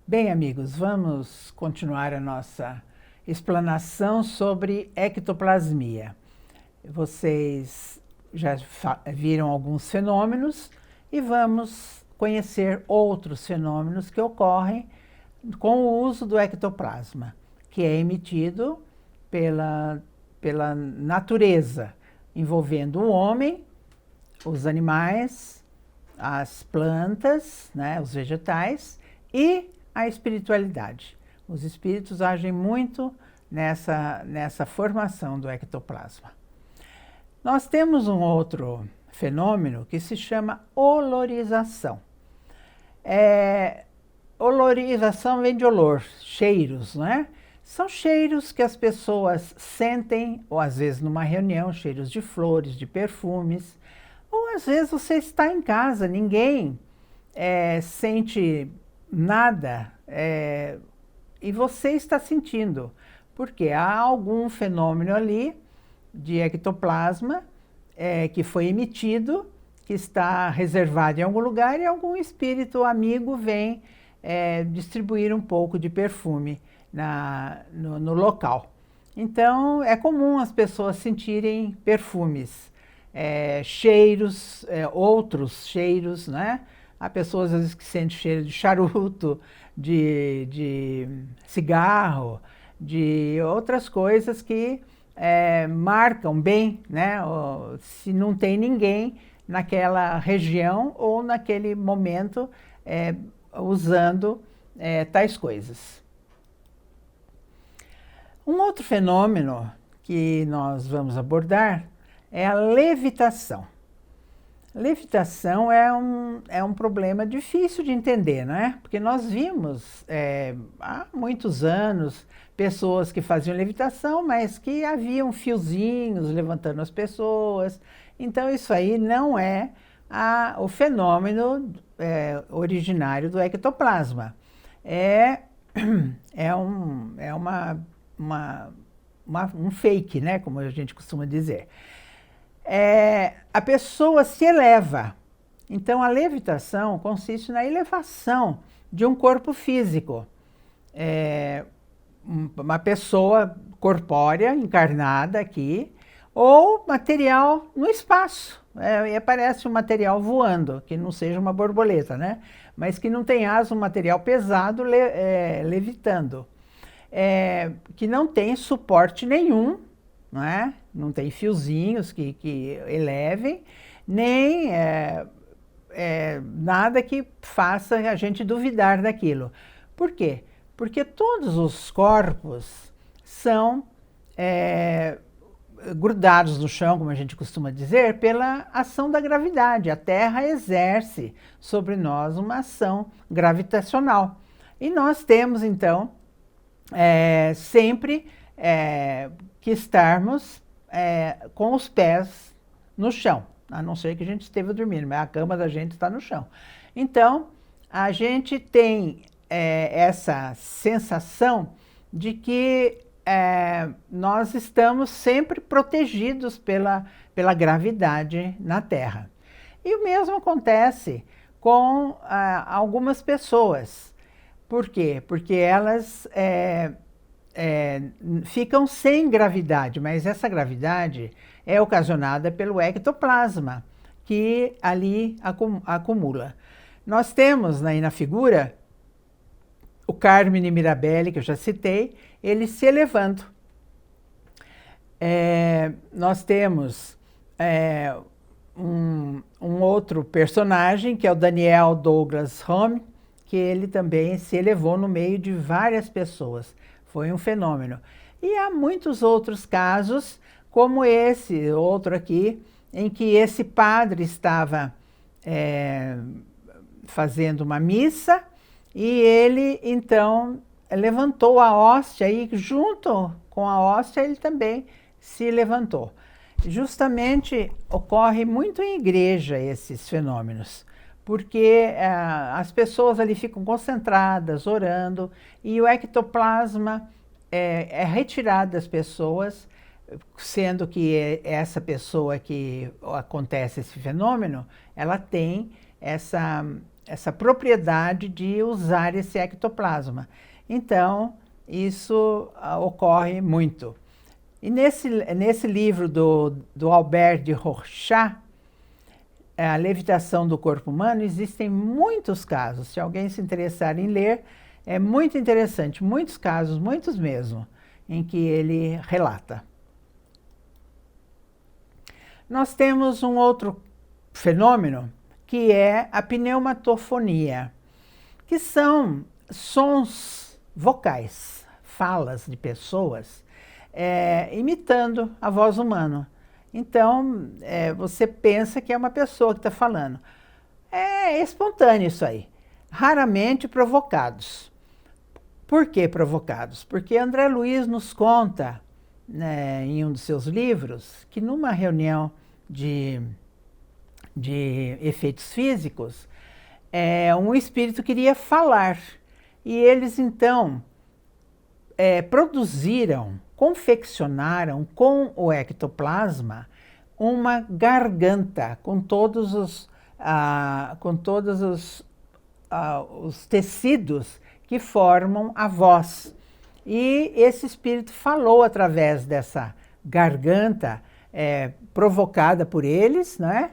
Bem, amigos, vamos continuar a nossa explanação sobre ectoplasmia. Vocês já viram alguns fenômenos e vamos conhecer outros fenômenos que ocorrem com o uso do ectoplasma, que é emitido pela natureza, envolvendo o homem, os animais, as plantas, né, os vegetais e a espiritualidade. Os espíritos agem muito nessa formação do ectoplasma. Nós temos um outro fenômeno que se chama olorização. Olorização vem de olor, cheiros, né? São cheiros que as pessoas sentem, ou às vezes numa reunião, cheiros de flores, de perfumes, ou às vezes você está em casa, ninguém sente nada e você está sentindo, porque há algum fenômeno ali de ectoplasma que foi emitido, que está reservado em algum lugar e algum espírito amigo vem distribuir um pouco de perfume no local. Então, é comum as pessoas sentirem perfumes, cheiros, outros cheiros, né? Há pessoas às vezes que sentem cheiro de charuto, de cigarro, de outras coisas que marcam bem, né? Se não tem ninguém naquela região ou naquele momento usando tais coisas. Um outro fenômeno que nós vamos abordar é a levitação. Levitação é um problema difícil de entender, não é? Porque nós vimos há muitos anos pessoas que faziam levitação, mas que haviam fiozinhos levantando as pessoas. Então isso aí não é o fenômeno originário do ectoplasma. Um fake, né? Como a gente costuma dizer. A pessoa se eleva. Então, a levitação consiste na elevação de um corpo físico. Uma pessoa corpórea, encarnada aqui, ou material no espaço. E aparece um material voando, que não seja uma borboleta, né? Mas que não tem asa, um material pesado levitando. Que não tem suporte nenhum, não é? Não tem fiozinhos que elevem, nem nada que faça a gente duvidar daquilo. Por quê? Porque todos os corpos são grudados no chão, como a gente costuma dizer, pela ação da gravidade. A Terra exerce sobre nós uma ação gravitacional. E nós temos, então, sempre que estarmos com os pés no chão, a não ser que a gente esteja dormindo, mas a cama da gente está no chão. Então, a gente tem essa sensação de que nós estamos sempre protegidos pela gravidade na Terra. E o mesmo acontece com algumas pessoas. Por quê? Porque elas ficam sem gravidade, mas essa gravidade é ocasionada pelo ectoplasma, que ali acumula. Nós temos aí na figura o Carmine Mirabelli, que eu já citei, ele se elevando. Nós temos um outro personagem, que é o Daniel Douglas Home, que ele também se elevou no meio de várias pessoas. Foi um fenômeno. E há muitos outros casos, como esse outro aqui, em que esse padre estava fazendo uma missa e ele, então, levantou a hóstia e junto com a hóstia ele também se levantou. Justamente ocorre muito em igreja esses fenômenos, porque as pessoas ali ficam concentradas, orando, e o ectoplasma é retirado das pessoas, sendo que essa pessoa que acontece esse fenômeno, ela tem essa propriedade de usar esse ectoplasma. Então, isso ocorre muito. E nesse livro do Albert de Rorschach, A Levitação do Corpo Humano, existem muitos casos. Se alguém se interessar em ler, é muito interessante. Muitos casos, muitos mesmo, em que ele relata. Nós temos um outro fenômeno, que é a pneumatofonia, que são sons vocais, falas de pessoas, imitando a voz humana. Então, você pensa que é uma pessoa que está falando. É espontâneo isso aí, raramente provocados. Por que provocados? Porque André Luiz nos conta, né, em um dos seus livros, que numa reunião de efeitos físicos, um espírito queria falar. E eles, então, confeccionaram com o ectoplasma uma garganta com todos os tecidos que formam a voz. E esse espírito falou através dessa garganta provocada por eles, né?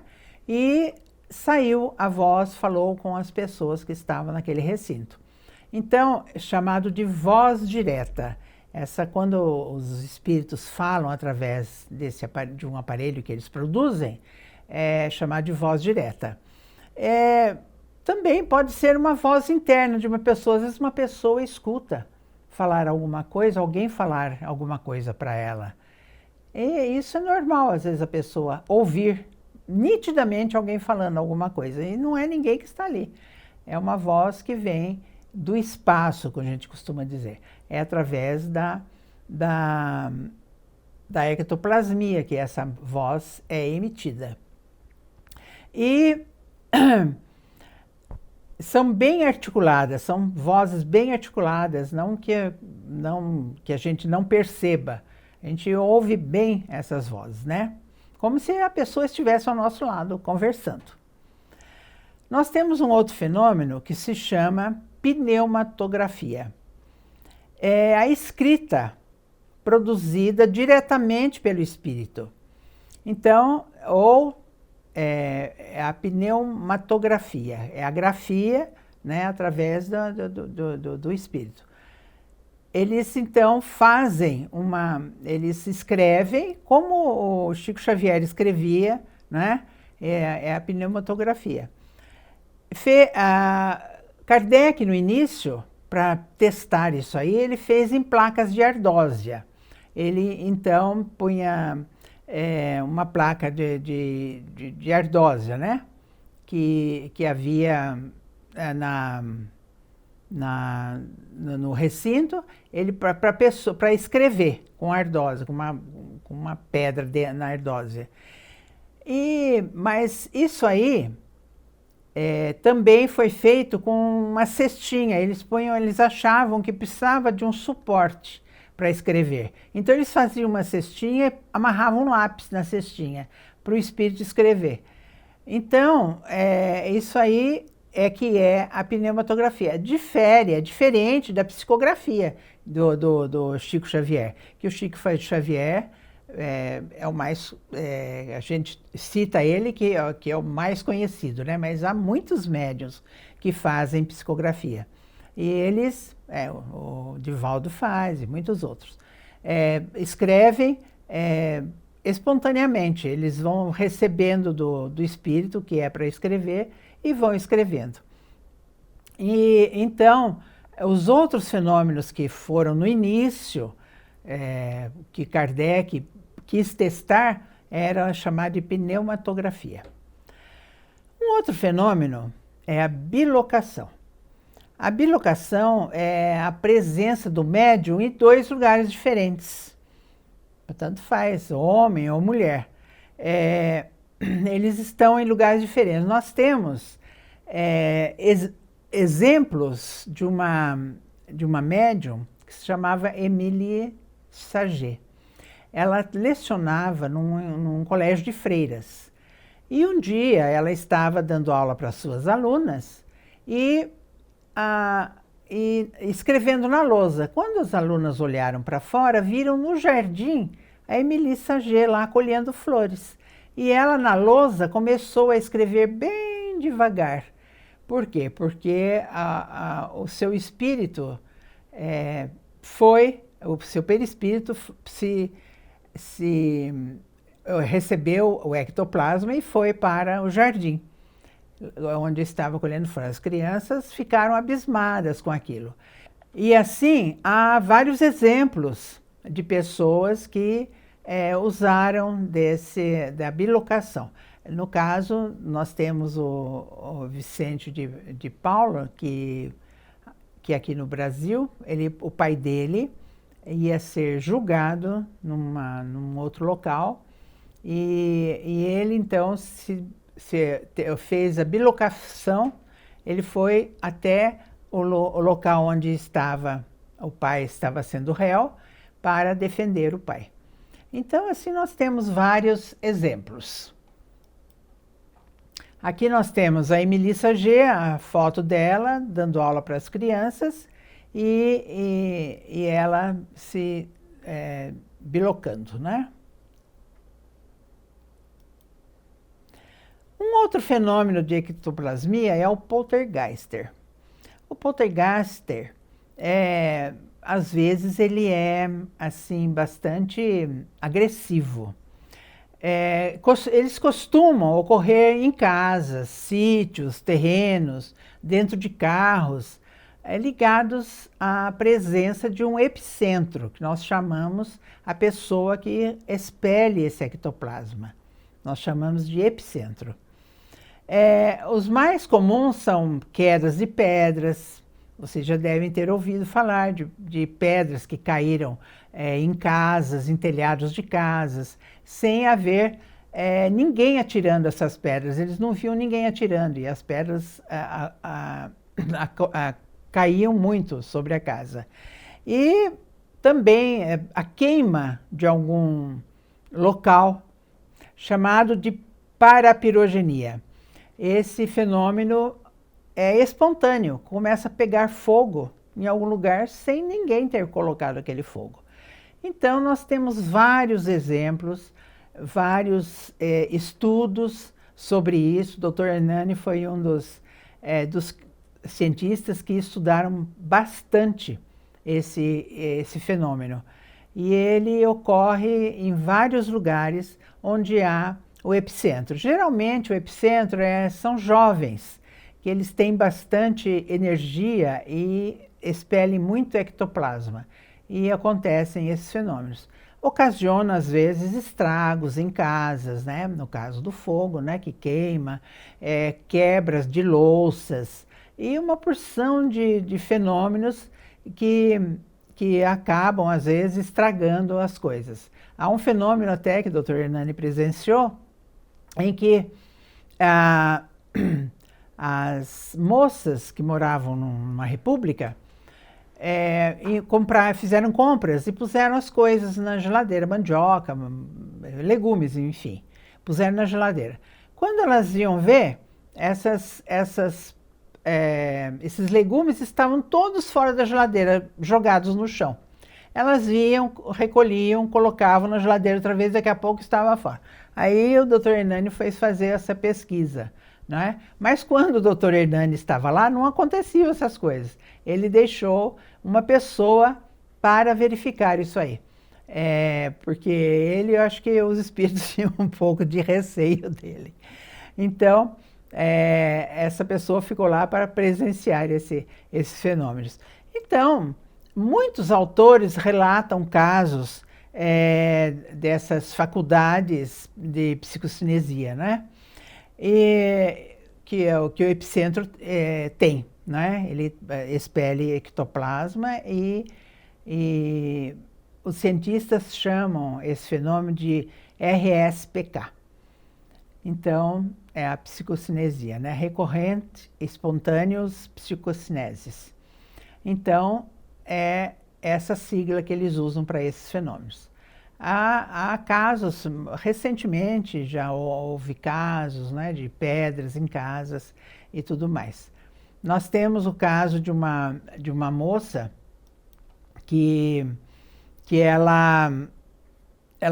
E saiu a voz, falou com as pessoas que estavam naquele recinto. Então, é chamado de voz direta. Quando os espíritos falam através de um aparelho que eles produzem, é chamado de voz direta. Também pode ser uma voz interna de uma pessoa. Às vezes uma pessoa escuta falar alguma coisa, alguém falar alguma coisa para ela. E isso é normal, às vezes a pessoa ouvir nitidamente alguém falando alguma coisa. E não é ninguém que está ali. É uma voz que vem do espaço, como a gente costuma dizer. É através da ectoplasmia que essa voz é emitida. E são bem articuladas, são vozes bem articuladas, não que a gente não perceba. A gente ouve bem essas vozes, né? Como se a pessoa estivesse ao nosso lado conversando. Nós temos um outro fenômeno que se chama pneumatografia. É a escrita produzida diretamente pelo espírito. Então, é a pneumatografia, é a grafia, né, através do espírito. Eles, então, eles escrevem como o Chico Xavier escrevia, né? É a pneumatografia. Kardec, no início, para testar isso aí, ele fez em placas de ardósia. Ele, então, punha uma placa de ardósia, né? Que havia no recinto, ele para escrever com ardósia, com uma pedra na ardósia. Mas isso aí também foi feito com uma cestinha. Eles achavam que precisava de um suporte para escrever. Então eles faziam uma cestinha e amarravam um lápis na cestinha para o espírito escrever. Então, isso aí que é a pneumatografia. É diferente da psicografia do Chico Xavier, que o Chico Xavier é o mais... a gente cita ele que é o mais conhecido, né? Mas há muitos médiuns que fazem psicografia. E eles, o Divaldo faz e muitos outros, escrevem espontaneamente. Eles vão recebendo do espírito que é para escrever e vão escrevendo. E então, os outros fenômenos que foram no início, que Kardec quis testar, era chamado de pneumatografia. Um outro fenômeno é a bilocação. A bilocação é a presença do médium em dois lugares diferentes. Tanto faz, homem ou mulher. Eles estão em lugares diferentes. Nós temos exemplos de uma médium que se chamava Émilie Saget. Ela lecionava num colégio de freiras. E um dia ela estava dando aula para suas alunas e, e escrevendo na lousa. Quando as alunas olharam para fora, viram no jardim a Émilie Saget lá colhendo flores. E ela, na lousa, começou a escrever bem devagar. Por quê? Porque o seu espírito o seu perispírito recebeu o ectoplasma e foi para o jardim, onde estava colhendo flores. As crianças ficaram abismadas com aquilo. E assim, há vários exemplos de pessoas que usaram da bilocação. No caso, nós temos o Vicente de Paula, que aqui no Brasil, o pai dele ia ser julgado num outro local, e ele então fez a bilocação. Ele foi até o local onde o pai estava sendo réu, para defender o pai. Então, assim, nós temos vários exemplos. Aqui nós temos a Émilie Saget, a foto dela, dando aula para as crianças, e ela se bilocando, né? Um outro fenômeno de ectoplasmia é o poltergeister. O poltergeister, às vezes, ele é, assim, bastante agressivo. Eles costumam ocorrer em casas, sítios, terrenos, dentro de carros, ligados à presença de um epicentro, que nós chamamos a pessoa que expele esse ectoplasma. Nós chamamos de epicentro. Os mais comuns são quedas de pedras. Vocês já devem ter ouvido falar de pedras que caíram em casas, em telhados de casas, sem haver ninguém atirando essas pedras. Eles não viam ninguém atirando, e as pedras caíam muito sobre a casa. E também a queima de algum local, chamado de parapirogenia. Esse fenômeno é espontâneo, começa a pegar fogo em algum lugar sem ninguém ter colocado aquele fogo. Então, nós temos vários exemplos, vários estudos sobre isso. O Dr. Hernani foi um dos cientistas que estudaram bastante esse fenômeno. E ele ocorre em vários lugares onde há o epicentro. Geralmente, o epicentro são jovens, que eles têm bastante energia e expelem muito ectoplasma. E acontecem esses fenômenos. Ocasiona, às vezes, estragos em casas, né? No caso do fogo, né? Que queima, quebras de louças e uma porção de fenômenos que acabam, às vezes, estragando as coisas. Há um fenômeno até que o Dr. Hernani presenciou, em que as moças que moravam numa república fizeram compras e puseram as coisas na geladeira, mandioca, legumes, enfim, puseram na geladeira. Quando elas iam ver, esses legumes estavam todos fora da geladeira, jogados no chão. Elas iam, recolhiam, colocavam na geladeira outra vez, daqui a pouco estava fora. Aí o Dr. Hernani foi fazer essa pesquisa, né? Mas quando o Dr. Hernani estava lá, não aconteciam essas coisas. Ele deixou uma pessoa para verificar isso aí. Porque eu acho que os espíritos tinham um pouco de receio dele. Então, essa pessoa ficou lá para presenciar esses fenômenos. Então, muitos autores relatam casos dessas faculdades de psicocinesia, né? Que é o que o epicentro tem, né? Ele expele ectoplasma e os cientistas chamam esse fenômeno de RSPK. Então, é a psicocinesia, né? Recorrente espontâneos psicocineses. Então, é essa sigla que eles usam para esses fenômenos. Há casos, recentemente já houve casos, né, de pedras em casas e tudo mais. Nós temos o caso de uma moça que ela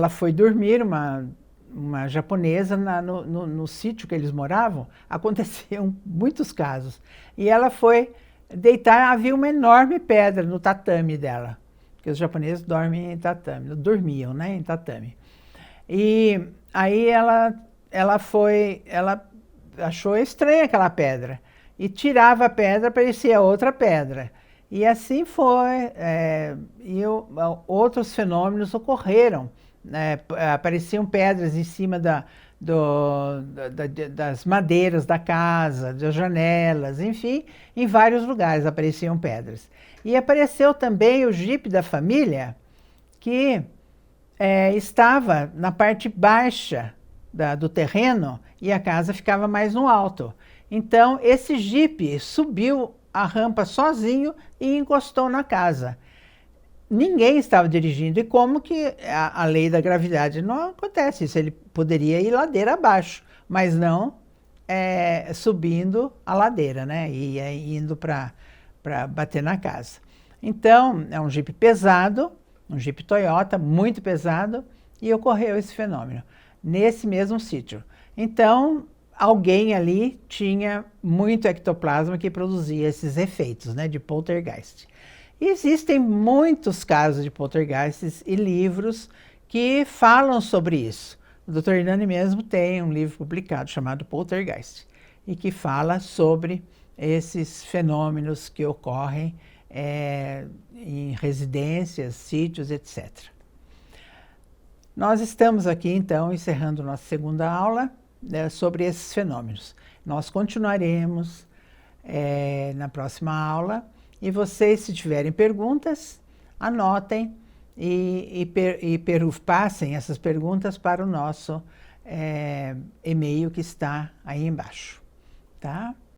foi dormir, uma japonesa, no sítio que eles moravam, aconteciam muitos casos. E ela foi deitar, havia uma enorme pedra no tatame dela, porque os japoneses dormem em tatame, dormiam, né, em tatame. E aí ela achou estranha aquela pedra, e tirava a pedra, parecia outra pedra. E assim foi, outros fenômenos ocorreram, né? Apareciam pedras em cima das madeiras da casa, das janelas, enfim, em vários lugares apareciam pedras. E apareceu também o jipe da família, que estava na parte baixa do terreno e a casa ficava mais no alto. Então, esse jipe subiu a rampa sozinho e encostou na casa. Ninguém estava dirigindo. E como que a lei da gravidade não acontece isso? Ele poderia ir ladeira abaixo, mas não subindo a ladeira, né? E indo para bater na casa. Então, é um jipe pesado, um Jeep Toyota, muito pesado, e ocorreu esse fenômeno, nesse mesmo sítio. Então, alguém ali tinha muito ectoplasma que produzia esses efeitos, né, de poltergeist. E existem muitos casos de poltergeists e livros que falam sobre isso. O Dr. Hernani mesmo tem um livro publicado chamado Poltergeist, e que fala sobre esses fenômenos que ocorrem em residências, sítios, etc. Nós estamos aqui, então, encerrando nossa segunda aula sobre esses fenômenos. Nós continuaremos na próxima aula, e vocês, se tiverem perguntas, anotem e passem essas perguntas para o nosso e-mail que está aí embaixo, tá?